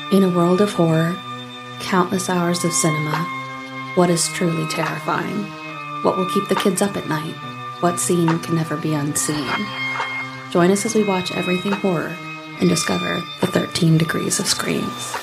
In a world of horror, countless hours of cinema, what is truly terrifying? What will keep the kids up at night? What scene can never be unseen? Join us as we watch everything horror and discover the 13 degrees of screams.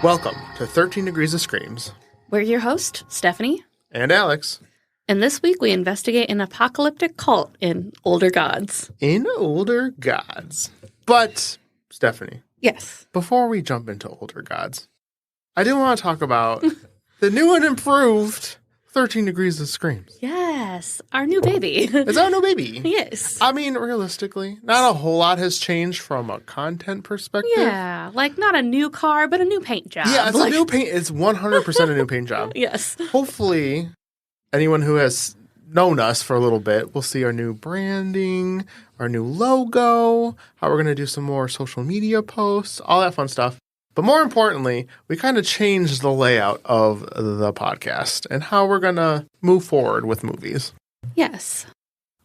Welcome to 13 Degrees of Screams. We're your host, Stephanie. And Alex. And this week we investigate an apocalyptic cult in Older Gods. In Older Gods. But, Stephanie. Yes. Before we jump into Older Gods, I do want to talk about the new and improved 13 Degrees of Screams. Yes. Our new baby. It's our new baby. Yes. I mean, realistically, not a whole lot has changed from a content perspective. Yeah. Like, not a new car, but a new paint job. Yeah, it's a new paint. It's 100% a new paint job. Yes. Hopefully, anyone who has known us for a little bit will see our new branding, our new logo, how we're going to do some more social media posts, all that fun stuff. But more importantly, we kind of changed the layout of the podcast and how we're going to move forward with movies. Yes.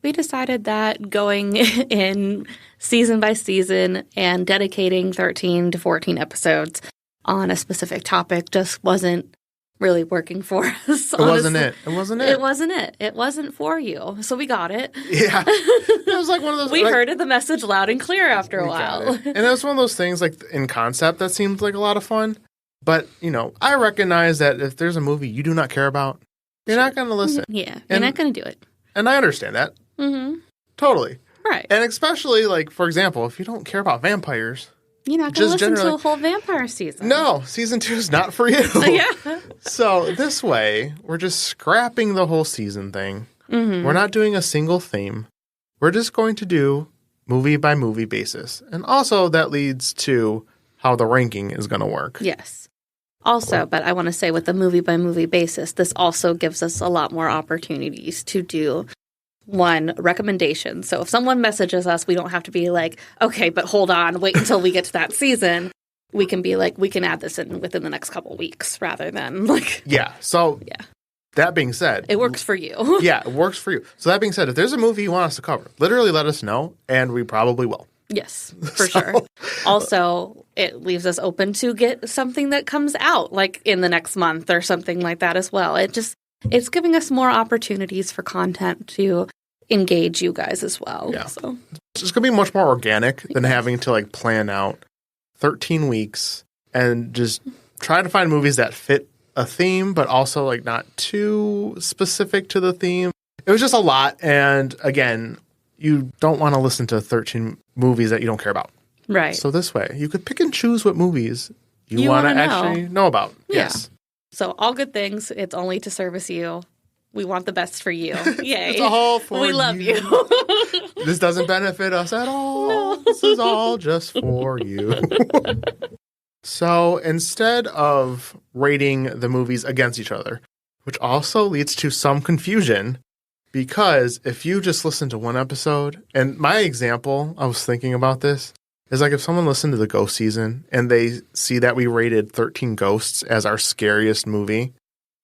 We decided that going in season by season and dedicating 13 to 14 episodes on a specific topic just wasn't really working for us. It wasn't it. It wasn't it. It wasn't it. It wasn't for you. So we got it. Yeah. It was like one of those. We heard the message loud and clear after a while. And it was one of those things like in concept that seemed like a lot of fun. But, you know, I recognize that if there's a movie you do not care about, you're not going to listen. Yeah. You're not going to do it. And I understand that. Mm-hmm. Totally. Right. And especially, like, for example, if you don't care about vampires. You're not going to listen to a whole vampire season. No, season 2 is not for you. Yeah. So this way, we're just scrapping the whole season thing. Mm-hmm. We're not doing a single theme. We're just going to do movie by movie basis. And also that leads to how the ranking is going to work. Yes. Also, but I want to say with the movie by movie basis, this also gives us a lot more opportunities to do recommendations. So if someone messages us, we don't have to be like, okay, but hold on, wait until we get to that season. We can be like, we can add this in within the next couple weeks rather than like. Yeah. So that being said. It works for you. Yeah, it works for you. So that being said, if there's a movie you want us to cover, literally let us know and we probably will. Yes, for sure. Also, it leaves us open to get something that comes out like in the next month or something like that as well. It's giving us more opportunities for content to engage you guys as well. Yeah. So it's going to be much more organic than having to like plan out 13 weeks and just try to find movies that fit a theme, but also like not too specific to the theme. It was just a lot. And again, you don't want to listen to 13 movies that you don't care about. Right. So this way, you could pick and choose what movies you want to actually know about. Yeah. Yes. So all good things. It's only to service you. We want the best for you. Yay. It's all for you. We love you. This doesn't benefit us at all. No. This is all just for you. So instead of rating the movies against each other, which also leads to some confusion, because if you just listen to one episode, and my example, I was thinking about this, is like if someone listened to the Ghost season and they see that we rated 13 Ghosts as our scariest movie.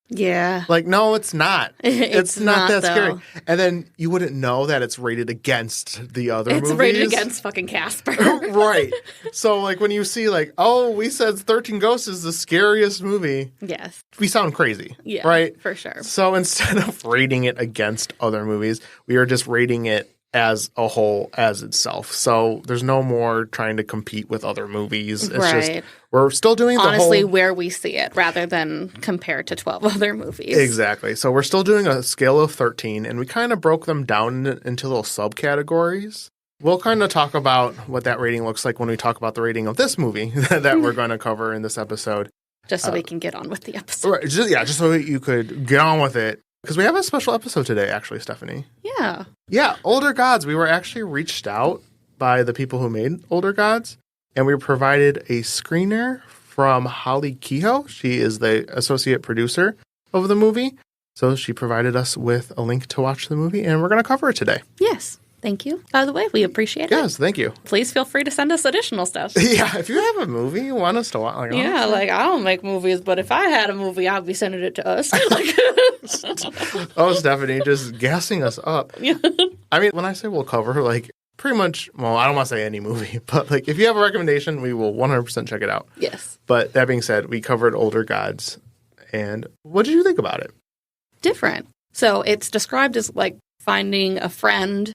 Yeah. Like, no, it's not. It's not that though. scary. And then you wouldn't know that it's rated against the other movies. It's rated against fucking Casper. Right. So, like, when you see, like, oh, we said 13 Ghosts is the scariest movie. Yes. We sound crazy. Yeah. Right? For sure. So, instead of rating it against other movies, we are just rating it as a whole, as itself. So, there's no more trying to compete with other movies. It's just, we're still doing honestly where we see it rather than compared to 12 other movies. Exactly. So we're still doing a scale of 13, and we kind of broke them down into little subcategories. We'll kind of talk about what that rating looks like when we talk about the rating of this movie that we're going to cover in this episode. Just so we can get on with the episode. Right. Just so you could get on with it. Because we have a special episode today, actually, Stephanie. Yeah. Yeah, Older Gods. We were actually reached out by the people who made Older Gods. And we were provided a screener from Holly Kehoe. She is the associate producer of the movie. So she provided us with a link to watch the movie, and we're going to cover it today. Yes. Thank you. By the way, we appreciate it. Yes, thank you. Please feel free to send us additional stuff. Yeah, if you have a movie you want us to watch. Like, yeah, like I don't make movies, but if I had a movie, I'd be sending it to us. Oh, Stephanie, just gassing us up. Yeah. I mean, when I say we'll cover, like, pretty much, well, I don't want to say any movie, but, like, if you have a recommendation, we will 100% check it out. Yes. But that being said, we covered Older Gods. And what did you think about it? Different. So it's described as, like, finding a friend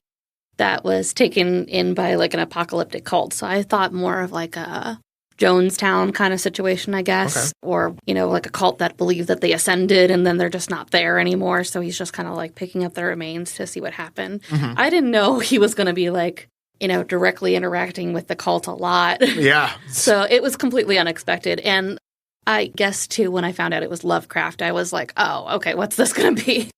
that was taken in by, like, an apocalyptic cult. So I thought more of, like, a Jonestown kind of situation, I guess. Okay. Or, you know, like a cult that believed that they ascended and then they're just not there anymore. So he's just kind of, like, picking up their remains to see what happened. Mm-hmm. I didn't know he was going to be, like, you know, directly interacting with the cult a lot. Yeah. So it was completely unexpected. And I guess, too, when I found out it was Lovecraft, I was like, oh, okay, what's this going to be?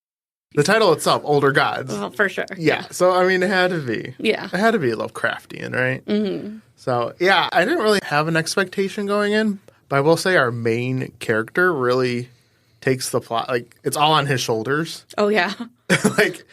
The title itself, Older Gods. Well, for sure. Yeah. So, I mean, it had to be. Yeah. It had to be Lovecraftian, right? Mm-hmm. So, yeah, I didn't really have an expectation going in, but I will say our main character really takes the plot. Like, it's all on his shoulders. Oh, yeah. Like,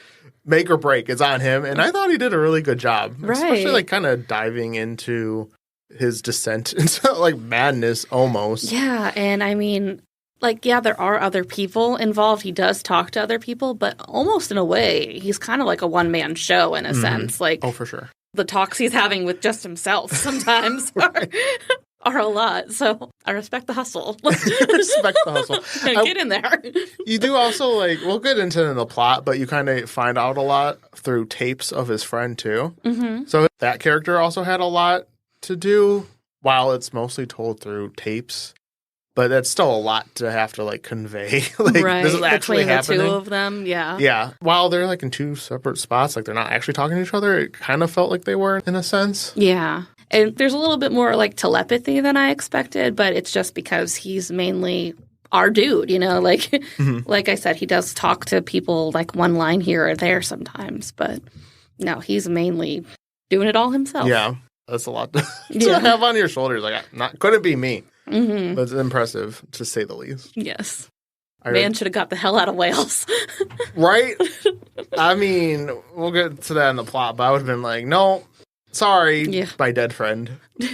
make or break, it's on him. And I thought he did a really good job. Right. Especially, like, kind of diving into his descent into, like, madness almost. Yeah, and I mean, like, yeah, there are other people involved. He does talk to other people, but almost in a way, he's kind of like a one-man show in a sense. Like, oh, for sure. The talks he's having with just himself sometimes are a lot. So I respect the hustle. Respect the hustle. Get in there. You do also, like, we'll get into the plot, but you kind of find out a lot through tapes of his friend, too. Mm-hmm. So that character also had a lot to do while it's mostly told through tapes. But that's still a lot to have to, like, convey. Like, right. This is actually between happening. The two of them, yeah. Yeah. While they're, like, in two separate spots, like, they're not actually talking to each other, it kind of felt like they were, in a sense. Yeah. And there's a little bit more, like, telepathy than I expected, but it's just because he's mainly our dude, you know? Like, like I said, he does talk to people, like, one line here or there sometimes, but no, he's mainly doing it all himself. Yeah. That's a lot to have on your shoulders. Like, couldn't be me. Mm-hmm. But it's impressive, to say the least. Yes. Man should have got the hell out of Wales. Right? I mean, we'll get to that in the plot, but I would have been like, no, sorry, my dead friend,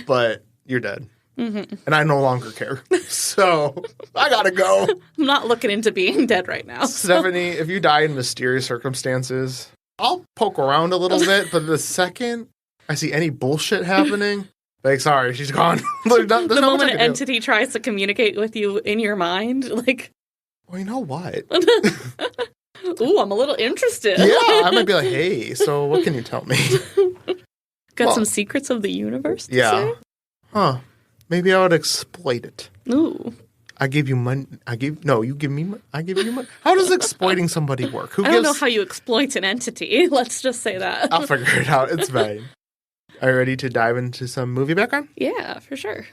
but you're dead. Mm-hmm. And I no longer care. So, I gotta go. I'm not looking into being dead right now. Stephanie, if you die in mysterious circumstances, I'll poke around a little bit, but the second I see any bullshit happening, like, sorry, she's gone. The moment an entity tries to communicate with you in your mind, like... Well, you know what? Ooh, I'm a little interested. Yeah, I might be like, hey, so what can you tell me? Got some secrets of the universe? Yeah. Huh. Maybe I would exploit it. Ooh. I give you money. You give me money. I give you money. How does exploiting somebody work? I don't know how you exploit an entity. Let's just say that. I'll figure it out. It's fine. Are you ready to dive into some movie background? Yeah, for sure.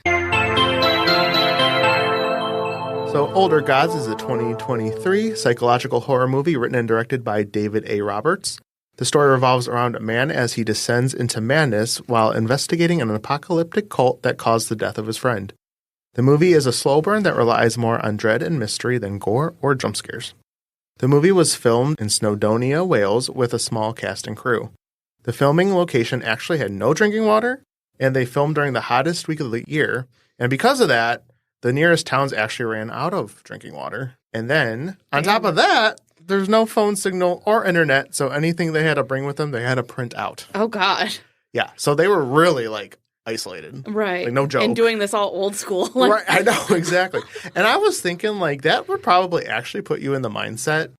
So, Older Gods is a 2023 psychological horror movie written and directed by David A. Roberts. The story revolves around a man as he descends into madness while investigating an apocalyptic cult that caused the death of his friend. The movie is a slow burn that relies more on dread and mystery than gore or jump scares. The movie was filmed in Snowdonia, Wales, with a small cast and crew. The filming location actually had no drinking water, and they filmed during the hottest week of the year. And because of that, the nearest towns actually ran out of drinking water. And then, on top of that, there's no phone signal or internet, so anything they had to bring with them, they had to print out. Oh, God. Yeah, so they were really, like, isolated. Right. Like, no joke. And doing this all old school. Right, I know, exactly. And I was thinking, like, that would probably actually put you in the mindset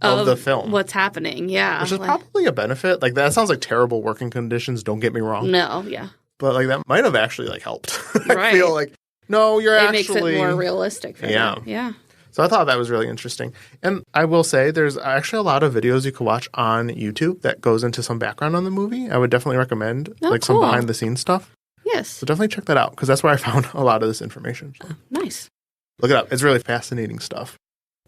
of the film. What's happening, yeah. Which is probably a benefit. Like, that sounds like terrible working conditions, don't get me wrong. No, yeah. But, like, that might have actually, like, helped. Right. I feel like, no, you're actually... It makes it more realistic for them. Yeah. So I thought that was really interesting. And I will say there's actually a lot of videos you can watch on YouTube that goes into some background on the movie. I would definitely recommend, some behind-the-scenes stuff. Yes. So definitely check that out, because that's where I found a lot of this information. So. Nice. Look it up. It's really fascinating stuff.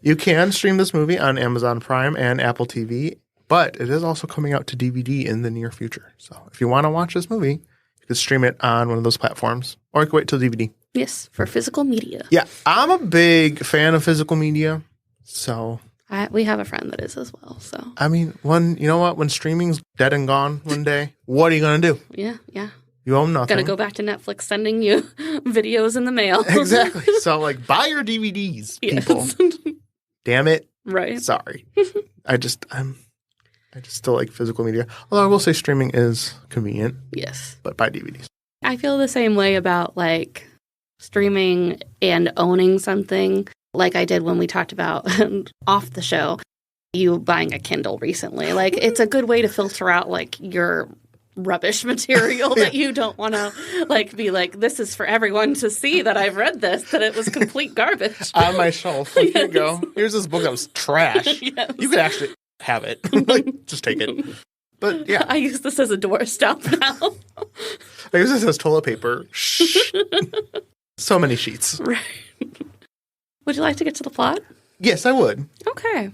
You can stream this movie on Amazon Prime and Apple TV, but it is also coming out to DVD in the near future. So if you want to watch this movie, you can stream it on one of those platforms, or you can wait till DVD. Yes, for physical media. Yeah, I'm a big fan of physical media, so We have a friend that is as well. So I mean, when streaming's dead and gone one day, what are you gonna do? yeah. You own nothing. Gonna go back to Netflix sending you videos in the mail. Exactly. So buy your DVDs, people. Damn it. Right. Sorry. I just still like physical media. Although I will say streaming is convenient. Yes. But buy DVDs. I feel the same way about streaming and owning something, like I did when we talked about off the show, you buying a Kindle recently. It's a good way to filter out your rubbish material that you don't want to be this is for everyone to see that I've read this, that it was complete garbage. On my shelf. Here you go. Here's this book that was trash. Yes. You could actually have it. Just take it. But yeah. I use this as a doorstop now. I use this as toilet paper. So many sheets. Right. Would you like to get to the plot? Yes, I would. Okay.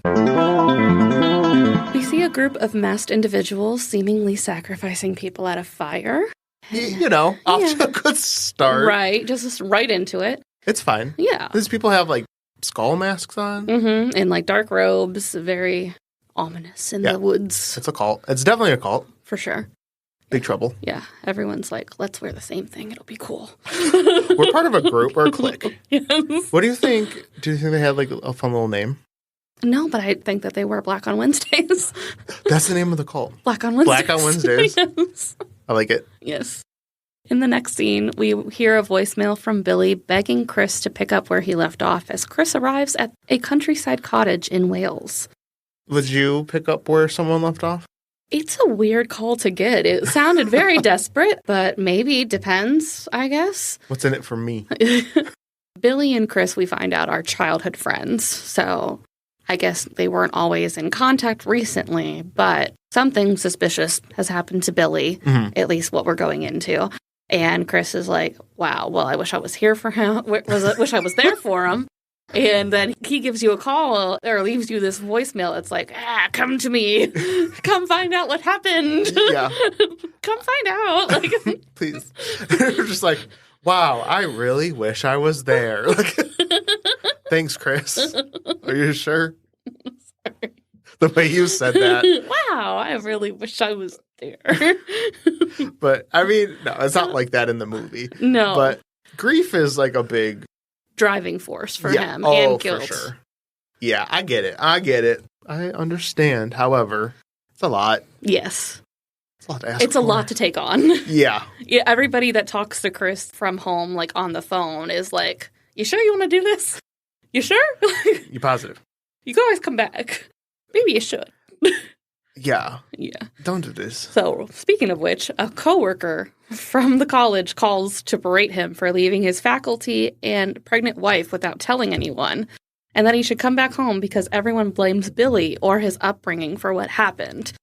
We see a group of masked individuals seemingly sacrificing people at a fire. Off to a good start. Right. Just right into it. It's fine. Yeah. These people have skull masks on. Mm-hmm. And dark robes. Very ominous in the woods. It's a cult. It's definitely a cult. For sure. Big trouble. Yeah. Everyone's let's wear the same thing. It'll be cool. We're part of a group or a clique. Yes. What do you think? Do you think they had a fun little name? No, but I think that they wear black on Wednesdays. That's the name of the cult. Black on Wednesdays. Black on Wednesdays. Yes. I like it. Yes. In the next scene, we hear a voicemail from Billy begging Chris to pick up where he left off as Chris arrives at a countryside cottage in Wales. Would you pick up where someone left off? It's a weird call to get. It sounded very desperate, but maybe depends, I guess. What's in it for me? Billy and Chris, we find out, are childhood friends. So I guess they weren't always in contact recently, but something suspicious has happened to Billy, at least what we're going into. And Chris is like, wow, well, I wish I was here for him. Wish I was there for him. And then he gives you a call or leaves you this voicemail. It's come to me. Come find out what happened. Yeah. Come find out. Please. You're just wow, I really wish I was there. Thanks, Chris. Are you sure? Sorry. The way you said that. Wow, I really wish I was there. But, I mean, no, it's not like that in the movie. No. But grief is a big driving force for him and guilt. For sure. Yeah, I get it. I understand. However, it's a lot. Yes. It's a lot to ask It's for. A lot to take on. Yeah. Yeah. Everybody that talks to Chris from home, on the phone, is you sure you want to do this? You sure? You positive? You can always come back. Maybe you should. Yeah. Yeah. Don't do this. So, speaking of which, a coworker from the college calls to berate him for leaving his faculty and pregnant wife without telling anyone, and that he should come back home because everyone blames Billy or his upbringing for what happened.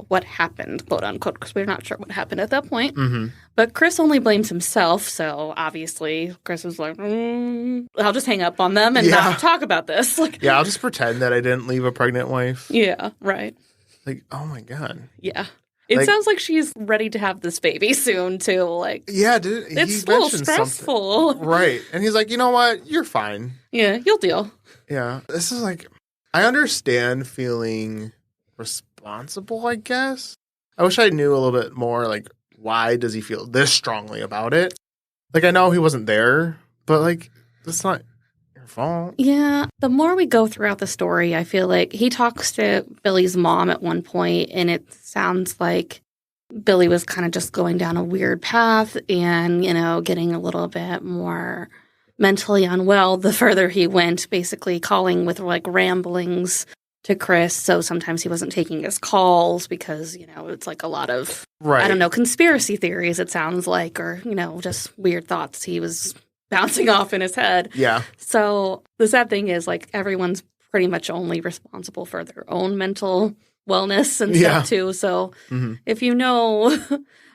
What happened, quote unquote, because we're not sure what happened at that point. Mm-hmm. But Chris only blames himself, so obviously Chris was I'll just hang up on them and not talk about this. I'll just pretend that I didn't leave a pregnant wife. Yeah, right. Oh my God. Yeah. It sounds like she's ready to have this baby soon, too. Yeah, dude. It's a little stressful. Something. Right. And he's like, you know what? You're fine. Yeah, you'll deal. Yeah. This is I understand feeling responsible, I guess. I wish I knew a little bit more, why does he feel this strongly about it? I know he wasn't there, but, that's not your fault. Yeah. The more we go throughout the story, I feel he talks to Billy's mom at one point, and it sounds like Billy was kind of just going down a weird path and, getting a little bit more mentally unwell the further he went, basically calling with ramblings to Chris. So sometimes he wasn't taking his calls because, it's a lot of, right. I don't know, conspiracy theories, it sounds like, or, just weird thoughts he was bouncing off in his head. Yeah. So the sad thing is everyone's pretty much only responsible for their own mental wellness and stuff too. So if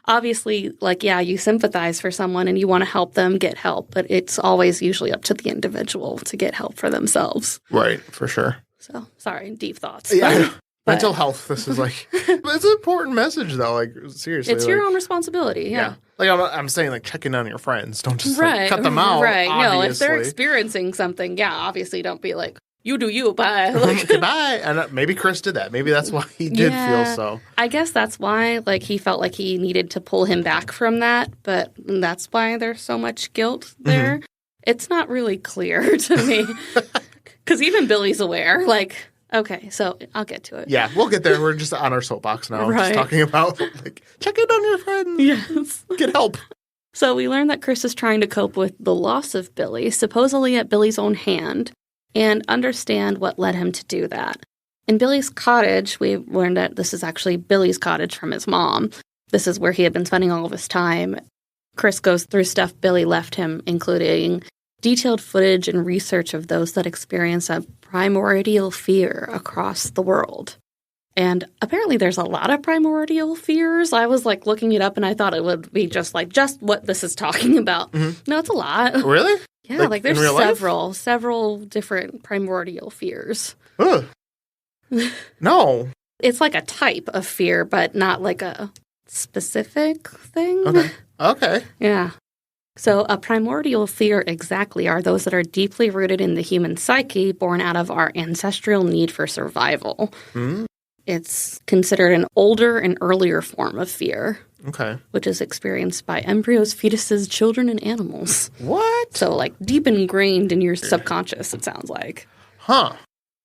obviously you sympathize for someone and you want to help them get help, but it's always usually up to the individual to get help for themselves. Right. For sure. So sorry, deep thoughts. Yeah. Mental health. This is it's an important message though. Seriously. It's your own responsibility. Yeah. I'm saying checking on your friends. Don't just cut them out. Right. Obviously. No, if they're experiencing something, obviously don't be you do you, bye. Like, Goodbye. And maybe Chris did that. Maybe that's why he did feel so. I guess that's why, like, he felt like he needed to pull him back from that, but that's why there's so much guilt there. It's not really clear to me. Because even Billy's aware, like, okay, so I'll get to it. Yeah, we'll get there. We're just on our soapbox now. Just talking about, like, check in on your friends. Yes. Get help. So we learn that Chris is trying to cope with the loss of Billy, supposedly at Billy's own hand, and understand what led him to do that. In Billy's cottage, we learned that this is actually Billy's cottage from his mom. This is where he had been spending all of his time. Chris goes through stuff Billy left him, including detailed footage and research of those that experience a primordial fear across the world. And apparently there's a lot of primordial fears. I was, like, looking it up, and I thought it would be just what this is talking about. No, it's a lot. Really? Yeah, like there's several different primordial fears. Ugh. No. It's like a type of fear, but not like a specific thing. Okay. Yeah. So a primordial fear exactly are those that are deeply rooted in the human psyche, born out of our ancestral need for survival. It's considered an older and earlier form of fear. Okay. Which is experienced by embryos, fetuses, children, and animals. What? So, like, deep ingrained in your subconscious, it sounds like. Huh.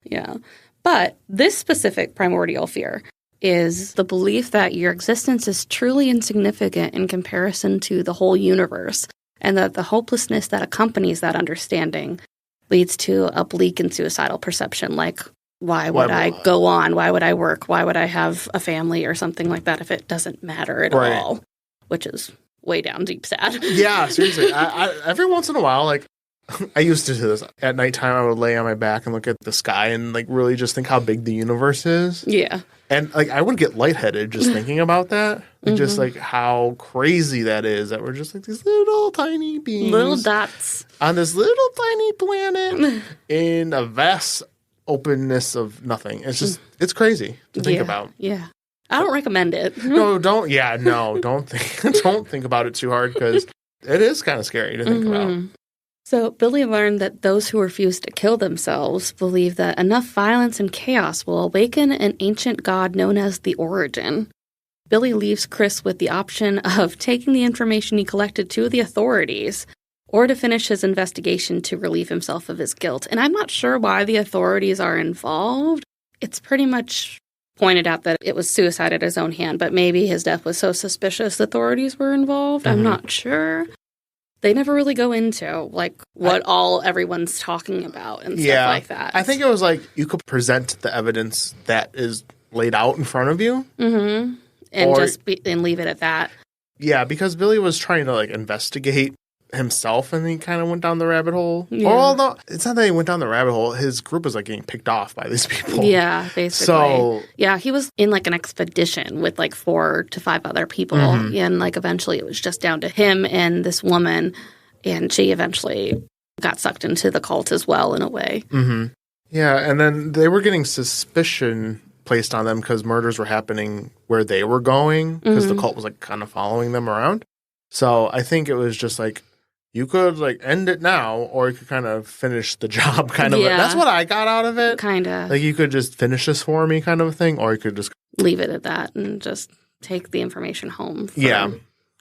Yeah. But this specific primordial fear is the belief that your existence is truly insignificant in comparison to the whole universe, and that the hopelessness that accompanies that understanding leads to a bleak and suicidal perception, like, why would I go on? Why would I work? Why would I have a family or something like that if it doesn't matter at all? Which is way down deep sad. Yeah, seriously. I every once in a while, like, I used to do this. At nighttime, I would lay on my back and look at the sky and, like, really just think how big the universe is. Yeah. And, like, I would get lightheaded just thinking about that. Like, just, like, how crazy that is, that we're just, like, these little tiny beings. Little dots. On this little tiny planet in a vast openness of nothing. It's just, it's crazy to think about. Yeah. I don't recommend it. Don't think about it too hard, because it is kind of scary to think about. So Billy learned that those who refuse to kill themselves believe that enough violence and chaos will awaken an ancient god known as the Origin. Billy leaves Chris with the option of taking the information he collected to the authorities, or to finish his investigation to relieve himself of his guilt. And I'm not sure why the authorities are involved. It's pretty much pointed out that it was suicide at his own hand, but maybe his death was so suspicious authorities were involved. I'm not sure. They never really go into, like, what everyone's talking about and stuff like that. I think it was like you could present the evidence that is laid out in front of you. And and leave it at that. Yeah, because Billy was trying to, like, investigate himself, and he kind of went down the rabbit hole. Yeah. Although it's not that he went down the rabbit hole, his group was, like, getting picked off by these people. Yeah, basically. So yeah, he was in, like, an expedition with, like, 4 to 5 other people, and, like, eventually it was just down to him and this woman, and she eventually got sucked into the cult as well, in a way. Yeah, and then they were getting suspicion placed on them because murders were happening where they were going, because the cult was, like, kind of following them around. So I think it was just like, you could, like, end it now, or you could kind of finish the job, kind of. That's what I got out of it. Kind of. Like, you could just finish this for me, kind of a thing, or you could just leave it at that and just take the information home for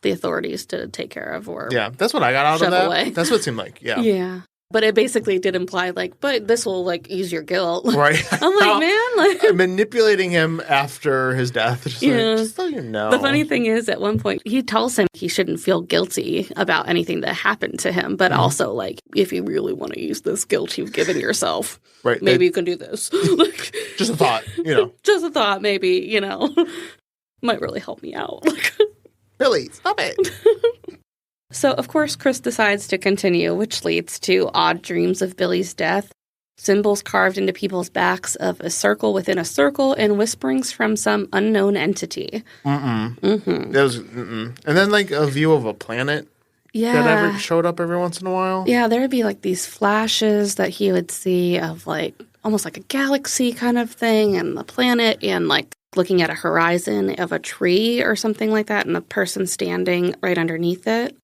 the authorities to take care of, or that's what I got out of that. Away. That's what it seemed like. Yeah. But it basically did imply, like, but this will, like, ease your guilt. Right. I'm like, man, like, manipulating him after his death. Just so you know. The funny thing is, at one point, he tells him he shouldn't feel guilty about anything that happened to him, but also, like, if you really want to use this guilt you've given yourself, maybe you can do this. Just a thought, you know. Just a thought, maybe, you know. Might really help me out. Billy, stop it. So, of course, Chris decides to continue, which leads to odd dreams of Billy's death, symbols carved into people's backs of a circle within a circle, and whisperings from some unknown entity. It was, and then, like, a view of a planet that showed up every once in a while. Yeah, there would be, like, these flashes that he would see of, like, almost like a galaxy kind of thing, and the planet, and, like, looking at a horizon of a tree or something like that, and a person standing right underneath it.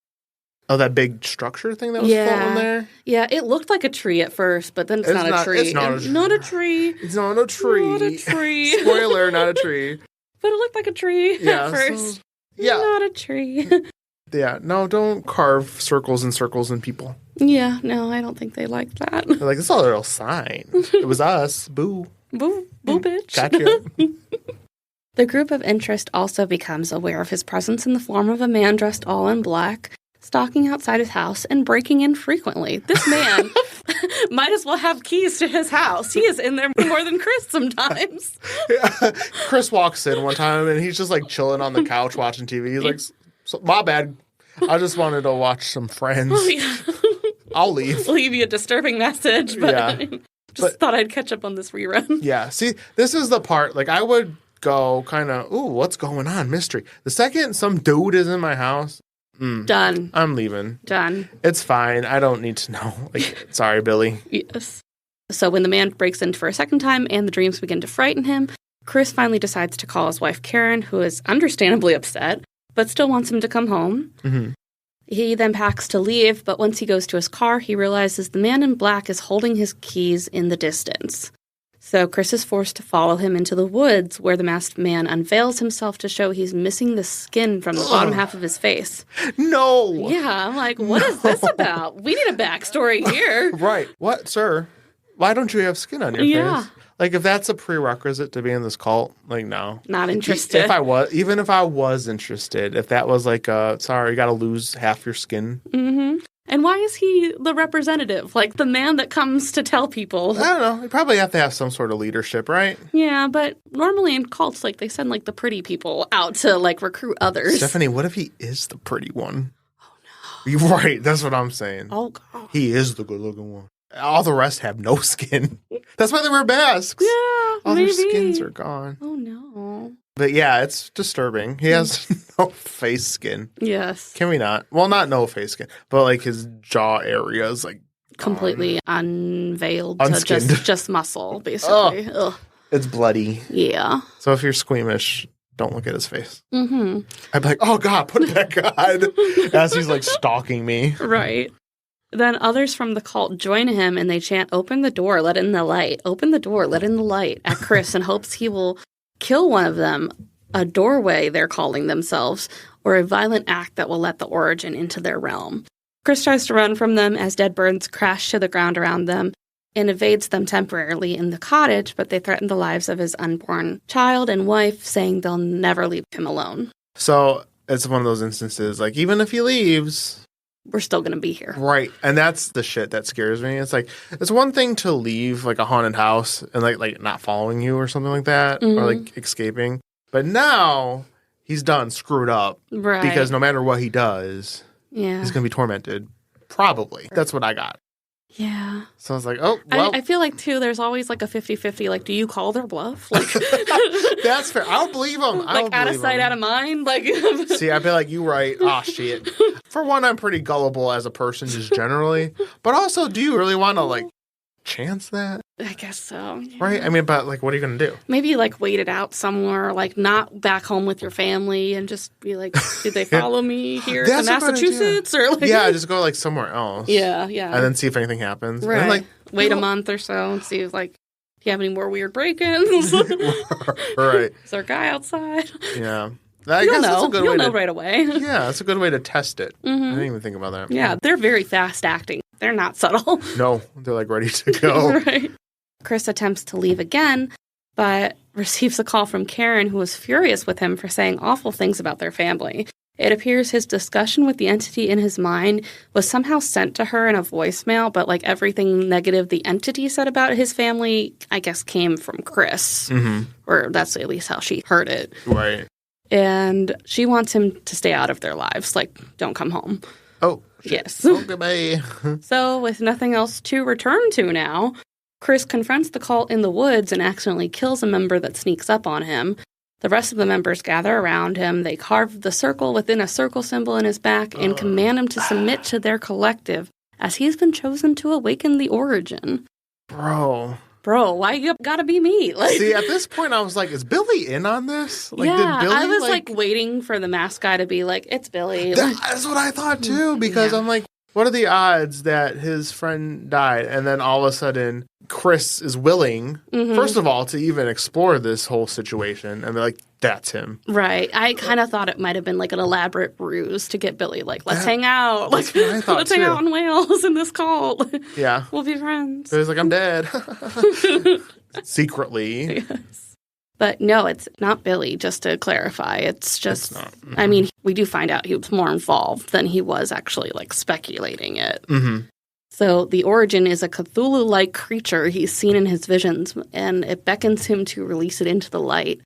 Oh, that big structure thing that was floating there? Yeah, it looked like a tree at first, but then it's not a tree. It's not a tree. Not a tree. It's not a tree. Not a tree. Spoiler, not a tree. But it looked like a tree at first. So, yeah. Not a tree. Yeah, no, don't carve circles and circles in people. Yeah, no, I don't think they like that. They're like, this is a little sign. It was us. Boo. Boo, bitch. Gotcha. The group of interest also becomes aware of his presence in the form of a man dressed all in black, stalking outside his house and breaking in frequently. This man might as well have keys to his house. He is in there more than Chris sometimes. Yeah. Chris walks in one time and he's just like chilling on the couch watching TV. He's like, my bad. I just wanted to watch some Friends. Oh, yeah. I'll leave. Leave you a disturbing message, but thought I'd catch up on this rerun. Yeah. See, this is the part, like, I would go kind of, ooh, what's going on? Mystery. The second some dude is in my house, done. I'm leaving. Done. It's fine. I don't need to know. Like, sorry, Billy. Yes. So when the man breaks in for a second time and the dreams begin to frighten him, Chris finally decides to call his wife Karen, who is understandably upset, but still wants him to come home. Mm-hmm. He then packs to leave, but once he goes to his car, he realizes the man in black is holding his keys in the distance. So Chris is forced to follow him into the woods, where the masked man unveils himself to show he's missing the skin from the bottom half of his face. No! Yeah, I'm like, what is this about? We need a backstory here. Right. What, sir? Why don't you have skin on your face? Like, if that's a prerequisite to be in this cult, like, no. Not interested. Even if I was interested, if that was like, sorry, you got to lose half your skin. Mm-hmm. And why is he the representative? Like, the man that comes to tell people? I don't know. You probably have to have some sort of leadership, right? Yeah, but normally in cults, like, they send, like, the pretty people out to, like, recruit others. Stephanie, what if he is the pretty one? Oh, no. You're right. That's what I'm saying. Oh, God. He is the good-looking one. All the rest have no skin. That's why they wear masks. Yeah, all maybe. Their skins are gone. Oh, no. But yeah, it's disturbing. He has no face skin. Yes. Can we not? Well, not no face skin, but like his jaw area is like completely unveiled Unskinned. to just muscle, basically. Ugh. It's bloody. Yeah. So if you're squeamish, don't look at his face. Mm-hmm. I'd be like, oh God, put it back on. As he's like stalking me. Right. Then others from the cult join him and they chant, "Open the door, let in the light. Open the door, let in the light," at Chris in hopes he will kill one of them, a doorway they're calling themselves, or a violent act that will let the origin into their realm. Chris tries to run from them as dead birds crash to the ground around them and evades them temporarily in the cottage, but they threaten the lives of his unborn child and wife, saying they'll never leave him alone. So it's one of those instances, like, even if he leaves, we're still going to be here. Right. And that's the shit that scares me. It's like, it's one thing to leave like a haunted house and like not following you or something like that, or like escaping. But now he's done screwed up. Right. Because no matter what he does, he's going to be tormented. Probably. That's what I got. Yeah. So I was like, oh, well. I feel like, too, there's always like a 50-50. Like, do you call their bluff? Like, that's fair. I'll believe them. Like, out of sight, out of mind? Like, see, I feel like you right. Oh, shit. For one, I'm pretty gullible as a person just generally. But also, do you really want to, like, chance that? I guess so. Yeah. Right? I mean, but, like, what are you going to do? Maybe, like, wait it out somewhere, like, not back home with your family and just be like, did they follow me here to Massachusetts? Or like, yeah, just go, like, somewhere else. Yeah. And then see if anything happens. Right. And, like, wait a month or so and see if, like, do you have any more weird break-ins? Right. Is there a guy outside? Yeah. You'll know right away. Yeah, that's a good way to test it. I didn't even think about that. Yeah, they're very fast acting. They're not subtle. No, they're like ready to go. Right. Chris attempts to leave again, but receives a call from Karen, who is furious with him for saying awful things about their family. It appears his discussion with the entity in his mind was somehow sent to her in a voicemail, but like everything negative the entity said about his family, I guess, came from Chris. Or that's at least how she heard it. Right. And she wants him to stay out of their lives. Like, don't come home. Oh, shit. Yes. Okay, bye. So, with nothing else to return to now, Chris confronts the cult in the woods and accidentally kills a member that sneaks up on him. The rest of the members gather around him. They carve the circle within a circle symbol in his back and command him to submit to their collective, as he's been chosen to awaken the origin. Bro. bro, why you gotta be me? Like, see, at this point, I was like, is Billy in on this? Like, yeah, did Billy, I was like waiting for the mask guy to be like, it's Billy. That's what I thought too, because I'm like, what are the odds that his friend died? And then all of a sudden, Chris is willing, first of all, to even explore this whole situation. And they're like, that's him. Right. I kind of thought it might have been like an elaborate ruse to get Billy, like, let's hang out. Like, what I thought let's hang out in Wales in this cult. Yeah. We'll be friends. So he's like, I'm dead. Secretly. Yes. But no, it's not Billy, just to clarify. It's just, It's not. I mean, we do find out he was more involved than he was actually, like, speculating it. Mm-hmm. So the origin is a Cthulhu-like creature he's seen in his visions, and it beckons him to release it into the light.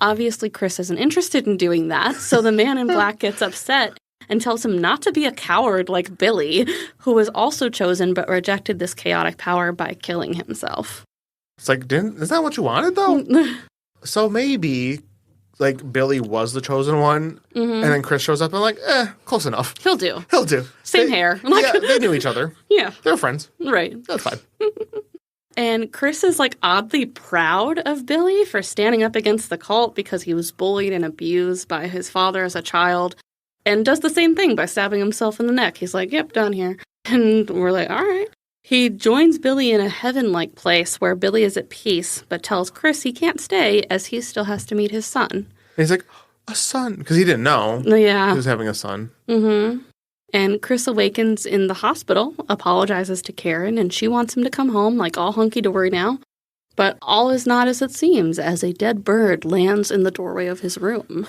Obviously, Chris isn't interested in doing that, so the man in black gets upset and tells him not to be a coward like Billy, who was also chosen but rejected this chaotic power by killing himself. It's like, is that what you wanted, though? So maybe, like, Billy was the chosen one, and then Chris shows up and like, close enough. He'll do. He'll do. Same hair. Yeah, they knew each other. Yeah. They're friends. Right. That's fine. And Chris is, like, oddly proud of Billy for standing up against the cult because he was bullied and abused by his father as a child, and does the same thing by stabbing himself in the neck. He's like, yep, done here. And we're like, all right. He joins Billy in a heaven-like place where Billy is at peace, but tells Chris he can't stay as he still has to meet his son. And he's like, a son? Because he didn't know Yeah. he was having a son. Mm-hmm. And Chris awakens in the hospital, apologizes to Karen, and she wants him to come home, like all hunky-dory now. But all is not as it seems, as a dead bird lands in the doorway of his room.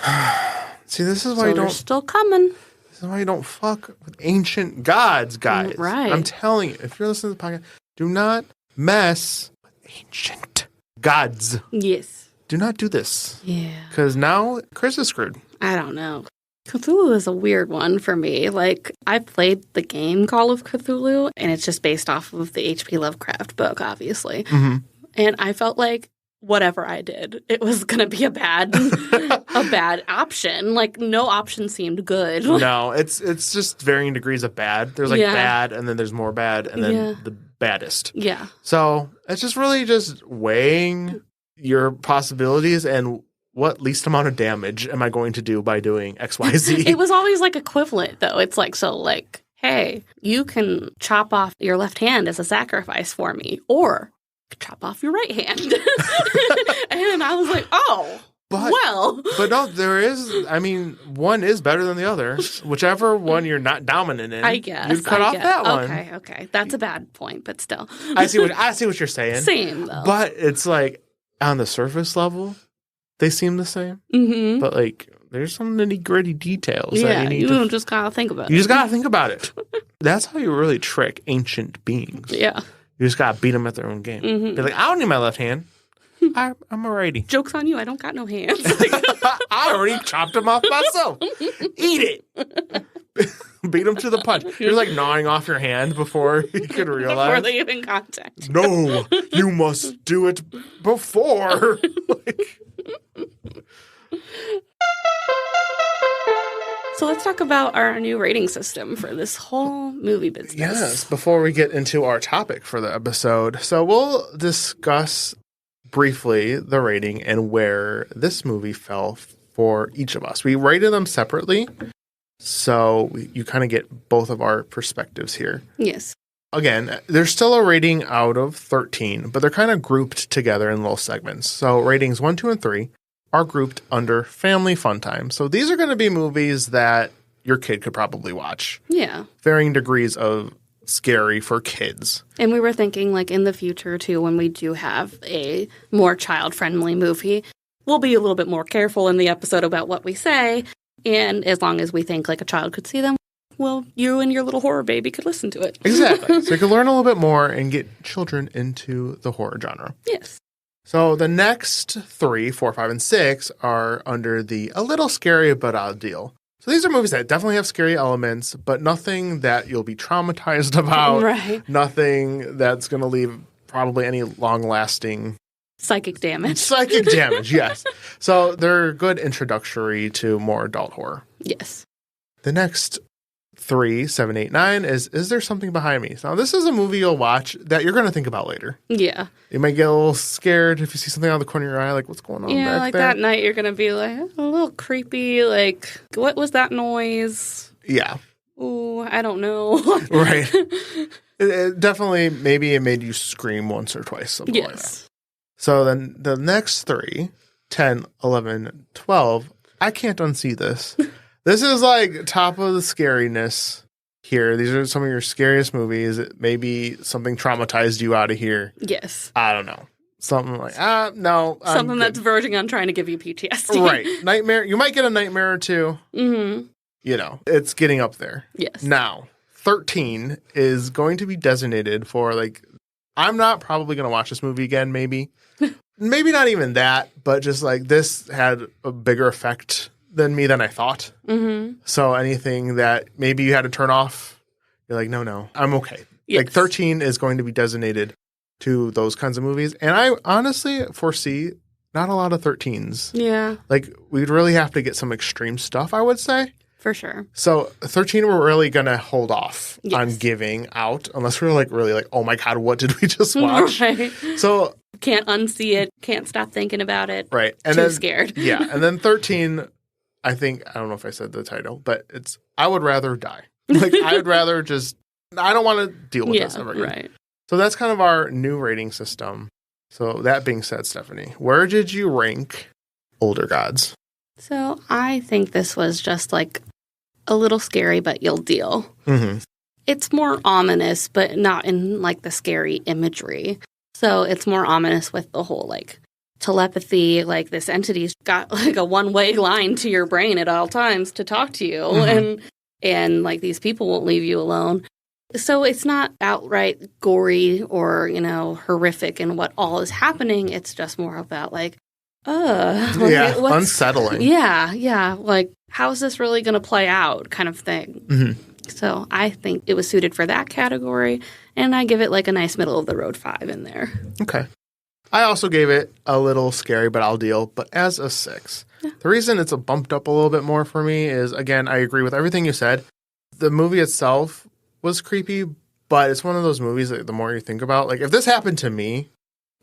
See, this is why So you they're don't... still coming. This is why you don't fuck with ancient gods, guys. Right. I'm telling you, if you're listening to the podcast, do not mess with ancient gods. Yes. Do not do this. Yeah. Because now Chris is screwed. I don't know. Cthulhu is a weird one for me. Like, I played the game Call of Cthulhu, and it's just based off of the H.P. Lovecraft book, obviously. Mm-hmm. And I felt like whatever I did, it was going to be a bad option. Like, no option seemed good. No, it's just varying degrees of bad. There's like bad, and then there's more bad, and then the baddest. Yeah. So it's just really just weighing your possibilities and what least amount of damage am I going to do by doing X, Y, Z. It was always like equivalent, though. It's like, so like, hey, you can chop off your left hand as a sacrifice for me, or chop off your right hand. And I was like, oh, But no, there is, I mean, one is better than the other. Whichever one you're not dominant in, I guess. you cut off that one. Okay. That's a bad point, but still. I see what you're saying. Same, though. But it's like, on the surface level, they seem the same. Mm-hmm. But like, there's some nitty-gritty details Yeah, that you need you just gotta think about it. You just gotta think about it. That's how you really trick ancient beings. Yeah. You just gotta beat them at their own game. Mm-hmm. Be like, I don't need my left hand. I'm a righty. Joke's on you, I don't got no hands. I already chopped them off myself. Eat it. Beat them to the punch. You're like gnawing off your hand before you could realize. Before they even contact. No, you must do it before. So let's talk about our new rating system for this whole movie business. Yes, before we get into our topic for the episode. So we'll discuss briefly the rating and where this movie fell for each of us. We rated them separately, so you kind of get both of our perspectives here. Yes. Again, there's still a rating out of 13, but they're kind of grouped together in little segments. So ratings 1, 2, and 3 are grouped under family fun time. So these are going to be movies that your kid could probably watch. Yeah. Varying degrees of scary for kids. And we were thinking, like, in the future, too, when we do have a more child-friendly movie, we'll be a little bit more careful in the episode about what we say. And as long as we think, like, a child could see them, well, you and your little horror baby could listen to it. Exactly. So you can learn a little bit more and get children into the horror genre. Yes. So the next 3, 4, 5, and 6 are under the a little scary but odd deal. So these are movies that definitely have scary elements, but nothing that you'll be traumatized about. Right. Nothing that's going to leave probably any long-lasting Psychic damage. Psychic damage, yes. So they're good introductory to more adult horror. Yes. The next 3, 7, 8, 9 is There Something Behind Me? Now, this is a movie you'll watch that you're going to think about later. Yeah. You might get a little scared if you see something out of the corner of your eye, like, what's going on Yeah, back like there? that night you're going to be like, a little creepy, like, what was that noise? Yeah. Ooh, I don't know. Right. It definitely, maybe it made you scream once or twice, something like that. So then the next 3, 10, 11, 12, I can't unsee this. This is like top of the scariness here. These are some of your scariest movies. Maybe something traumatized you out of here. Yes. I don't know. Something like, no. Something that's verging on trying to give you PTSD. Right. Nightmare. You might get a nightmare or two. Mm-hmm. You know, it's getting up there. Yes. Now, 13 is going to be designated for, like, I'm not probably going to watch this movie again, maybe. Maybe not even that, but just like this had a bigger effect than I thought. Mm-hmm. So anything that maybe you had to turn off, you're like, no, I'm okay. Yes. Like 13 is going to be designated to those kinds of movies. And I honestly foresee not a lot of 13s. Yeah. Like we'd really have to get some extreme stuff, I would say. For sure. So 13 we're really going to hold off on giving out unless we're like really like, oh my God, what did we just watch? Right. So can't unsee it. Can't stop thinking about it. Right. And Too then, scared. Yeah. And then 13, I don't know if I said the title, but it's I Would Rather Die. Like I would rather just, I don't want to deal with this ever again. Right. So that's kind of our new rating system. So that being said, Stephanie, where did you rank Older Gods? So I think this was just like a little scary, but you'll deal. Mm-hmm. It's more ominous, but not in like the scary imagery. So it's more ominous with the whole like telepathy, like this entity's got like a one-way line to your brain at all times to talk to you. Mm-hmm. And like these people won't leave you alone. So it's not outright gory or, horrific in what all is happening. It's just more about like, unsettling. Yeah. Like, how's this really going to play out kind of thing. Mm-hmm. So I think it was suited for that category, and I give it like a nice middle of the road 5 in there. Okay. I also gave it a little scary, but I'll deal, but as a 6. Yeah. The reason it's bumped up a little bit more for me is, again, I agree with everything you said. The movie itself was creepy, but it's one of those movies that the more you think about, like if this happened to me,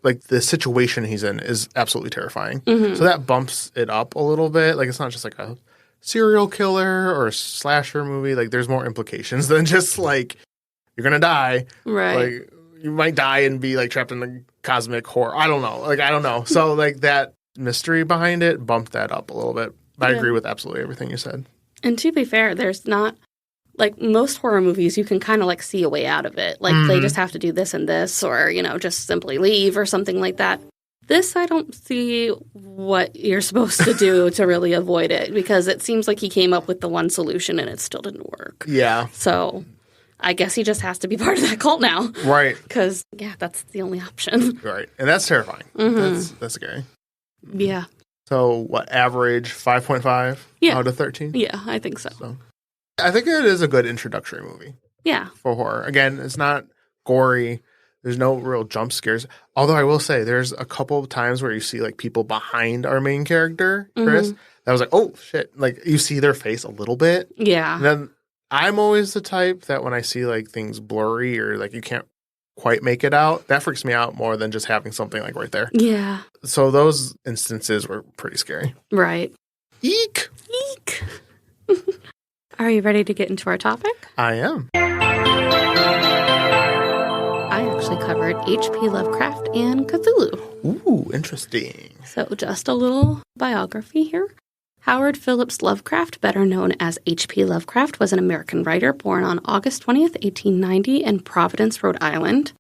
like the situation he's in is absolutely terrifying. Mm-hmm. So that bumps it up a little bit. Like it's not just like a serial killer or a slasher movie. Like there's more implications than just like you're gonna die. Right. Like you might die and be like trapped in the cosmic horror. I don't know. So like that mystery behind it bumped that up a little bit. But I agree with absolutely everything you said. And to be fair, there's not like most horror movies, you can kind of like see a way out of it. Like they just have to do this and this, or, just simply leave or something like that. This, I don't see what you're supposed to do to really avoid it, because it seems like he came up with the one solution and it still didn't work. Yeah. So I guess he just has to be part of that cult now. Right. Because, that's the only option. Right. And that's terrifying. Mm-hmm. That's scary. Yeah. So what, average 5.5 out of 13? Yeah, I think so. I think it is a good introductory movie. Yeah. For horror. Again, it's not gory. There's no real jump scares. Although I will say there's a couple of times where you see like people behind our main character, Chris. Mm-hmm. That was like, oh shit. Like you see their face a little bit. Yeah. And then I'm always the type that when I see like things blurry or like you can't quite make it out, that freaks me out more than just having something like right there. Yeah. So those instances were pretty scary. Right. Eek. Are you ready to get into our topic? I am. I actually covered H.P. Lovecraft and Cthulhu. Ooh, interesting. So just a little biography here. Howard Phillips Lovecraft, better known as H.P. Lovecraft, was an American writer born on August 20th, 1890 in Providence, Rhode Island.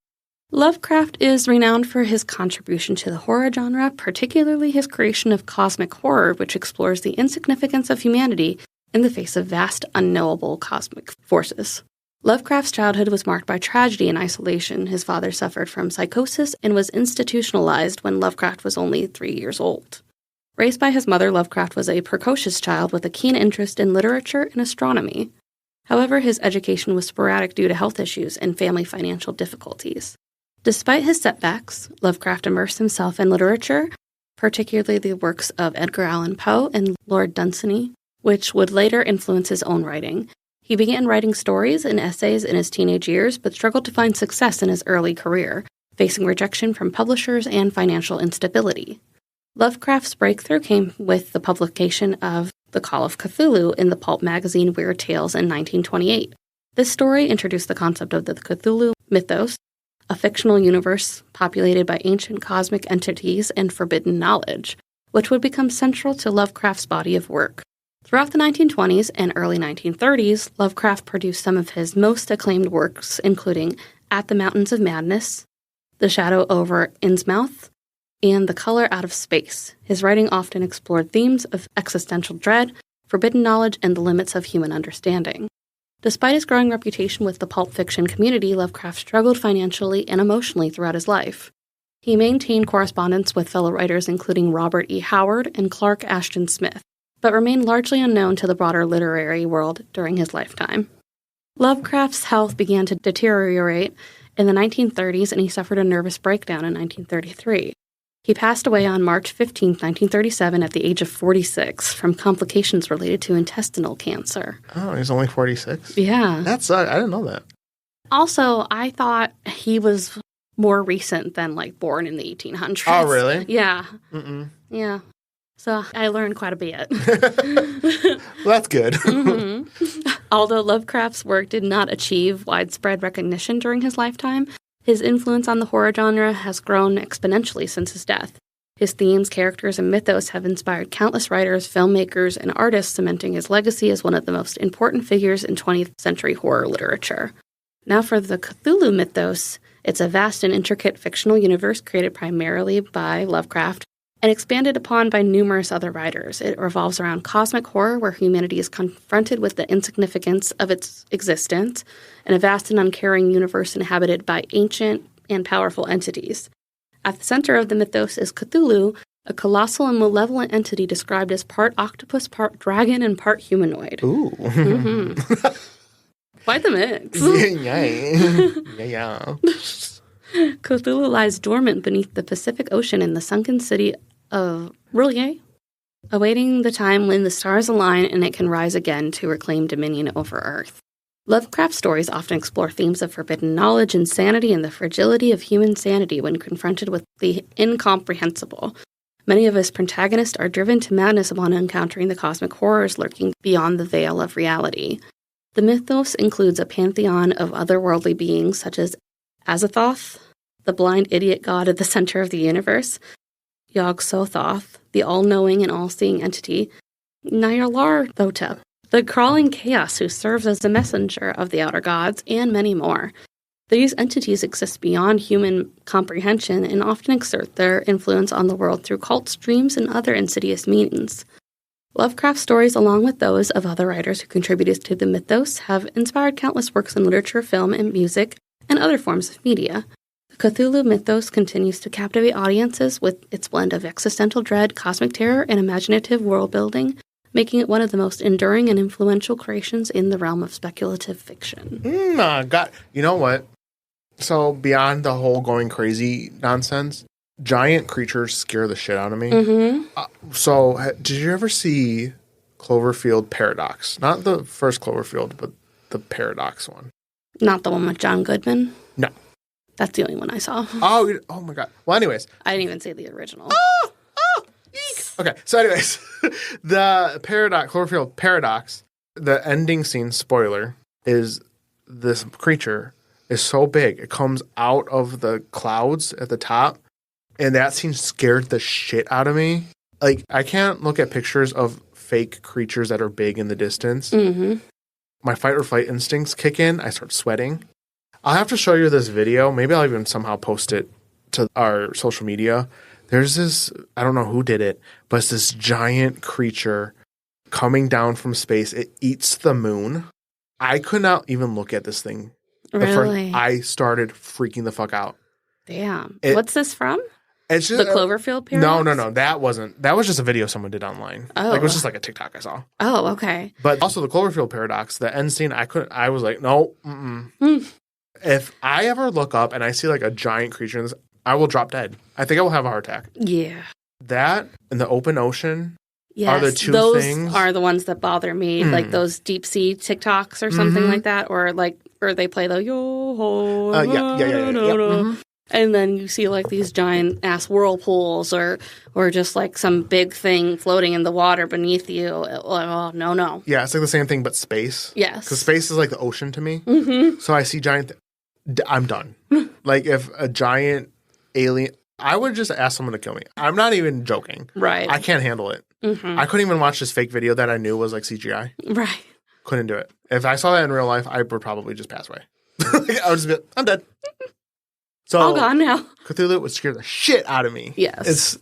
Lovecraft is renowned for his contribution to the horror genre, particularly his creation of cosmic horror, which explores the insignificance of humanity in the face of vast, unknowable cosmic forces. Lovecraft's childhood was marked by tragedy and isolation. His father suffered from psychosis and was institutionalized when Lovecraft was only 3 years old. Raised by his mother, Lovecraft was a precocious child with a keen interest in literature and astronomy. However, his education was sporadic due to health issues and family financial difficulties. Despite his setbacks, Lovecraft immersed himself in literature, particularly the works of Edgar Allan Poe and Lord Dunsany, which would later influence his own writing. He began writing stories and essays in his teenage years, but struggled to find success in his early career, facing rejection from publishers and financial instability. Lovecraft's breakthrough came with the publication of The Call of Cthulhu in the pulp magazine Weird Tales in 1928. This story introduced the concept of the Cthulhu mythos, a fictional universe populated by ancient cosmic entities and forbidden knowledge, which would become central to Lovecraft's body of work. Throughout the 1920s and early 1930s, Lovecraft produced some of his most acclaimed works, including At the Mountains of Madness, The Shadow over Innsmouth, and The Color Out of Space. His writing often explored themes of existential dread, forbidden knowledge, and the limits of human understanding. Despite his growing reputation with the pulp fiction community, Lovecraft struggled financially and emotionally throughout his life. He maintained correspondence with fellow writers including Robert E. Howard and Clark Ashton Smith, but remained largely unknown to the broader literary world during his lifetime. Lovecraft's health began to deteriorate in the 1930s, and he suffered a nervous breakdown in 1933. He passed away on March 15, 1937, at the age of 46 from complications related to intestinal cancer. Oh, he's only 46? Yeah. That's I didn't know that. Also, I thought he was more recent than, born in the 1800s. Oh, really? Yeah. Mm-mm. Yeah. So I learned quite a bit. Well, that's good. Mm-hmm. Although Lovecraft's work did not achieve widespread recognition during his lifetime, his influence on the horror genre has grown exponentially since his death. His themes, characters, and mythos have inspired countless writers, filmmakers, and artists, cementing his legacy as one of the most important figures in 20th century horror literature. Now for the Cthulhu mythos, it's a vast and intricate fictional universe created primarily by Lovecraft and expanded upon by numerous other writers. It revolves around cosmic horror, where humanity is confronted with the insignificance of its existence, in a vast and uncaring universe inhabited by ancient and powerful entities. At the center of the mythos is Cthulhu, a colossal and malevolent entity described as part octopus, part dragon, and part humanoid. Ooh. Mm-hmm. Quite the mix. Yeah. Cthulhu lies dormant beneath the Pacific Ocean in the sunken city of Roulier, awaiting the time when the stars align and it can rise again to reclaim dominion over Earth. Lovecraft stories often explore themes of forbidden knowledge, insanity, and the fragility of human sanity when confronted with the incomprehensible. Many of his protagonists are driven to madness upon encountering the cosmic horrors lurking beyond the veil of reality. The mythos includes a pantheon of otherworldly beings such as Azathoth, the blind idiot god at the center of the universe, Yog-Sothoth, the all-knowing and all-seeing entity, Nyarlathotep, the crawling chaos who serves as the messenger of the outer gods, and many more. These entities exist beyond human comprehension and often exert their influence on the world through cults, dreams, and other insidious means. Lovecraft's stories, along with those of other writers who contributed to the mythos, have inspired countless works in literature, film, and music, and other forms of media. The Cthulhu mythos continues to captivate audiences with its blend of existential dread, cosmic terror, and imaginative world-building, making it one of the most enduring and influential creations in the realm of speculative fiction. God. You know what? So beyond the whole going crazy nonsense, giant creatures scare the shit out of me. Mm-hmm. So did you ever see Cloverfield Paradox? Not the first Cloverfield, but the Paradox one. Not the one with John Goodman? No. That's the only one I saw. Oh my God. Well, anyways. I didn't even see the original. Eek. Okay, so anyways, the Cloverfield Paradox, the ending scene, spoiler, is this creature is so big, it comes out of the clouds at the top, and that scene scared the shit out of me. I can't look at pictures of fake creatures that are big in the distance. Mm-hmm. My fight or flight instincts kick in. I start sweating. I'll have to show you this video. Maybe I'll even somehow post it to our social media. There's this, I don't know who did it, but it's this giant creature coming down from space. It eats the moon. I could not even look at this thing. Really? I started freaking the fuck out. Damn. What's this from? It's just the Cloverfield Paradox? No. That was just a video someone did online. Oh. It was just like a TikTok I saw. Oh, okay. But also the Cloverfield Paradox, the end scene, I was like, no, If I ever look up and I see a giant creature in this, I will drop dead. I think I will have a heart attack. Yeah. That in the open ocean, Yes, are there two those things? are the ones that bother me, like those deep sea TikToks or something like that, or they play the yo ho, Yeah. and then you see like these giant ass whirlpools, or just like some big thing floating in the water beneath you. Oh no. Yeah, it's like the same thing, but space. Yes, Because space is like the ocean to me. So I see giant. I'm done. Like if a giant alien, I would just ask someone to kill me. I'm not even joking. Right. I can't handle it. I couldn't even watch this fake video that I knew was like CGI. Right. Couldn't do it. If I saw that in real life, I would probably just pass away. I would just be like, I'm dead. So All gone now. Cthulhu would scare the shit out of me. Yes.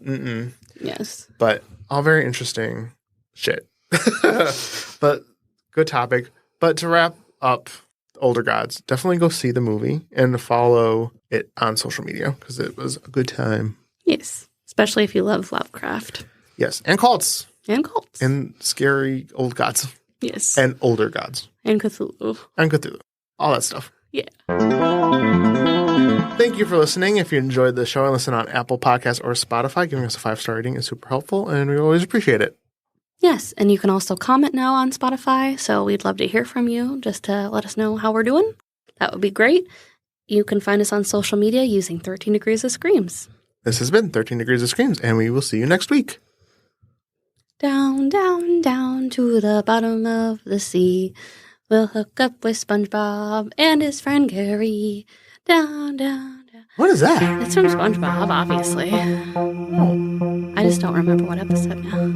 Yes. But all very interesting shit. But good topic. But to wrap up Older Gods, definitely go see the movie and follow it on social media because it was a good time. Yes. Especially if you love Lovecraft. Yes. And cults. And cults. And scary old gods. Yes. And older gods. And Cthulhu. And Cthulhu. All that stuff. Yeah. Thank you for listening. If you enjoyed the show and listen on Apple Podcasts or Spotify, giving us a 5-star rating is super helpful, and we always appreciate it. Yes, and you can also comment now on Spotify, so we'd love to hear from you just to let us know how we're doing. That would be great. You can find us on social media using 13 Degrees of Screams. This has been 13 Degrees of Screams, and we will see you next week. Down, down, down to the bottom of the sea. We'll hook up with SpongeBob and his friend Gary. Down, down, down. What is that? It's from SpongeBob, obviously. Oh. I just don't remember what episode now.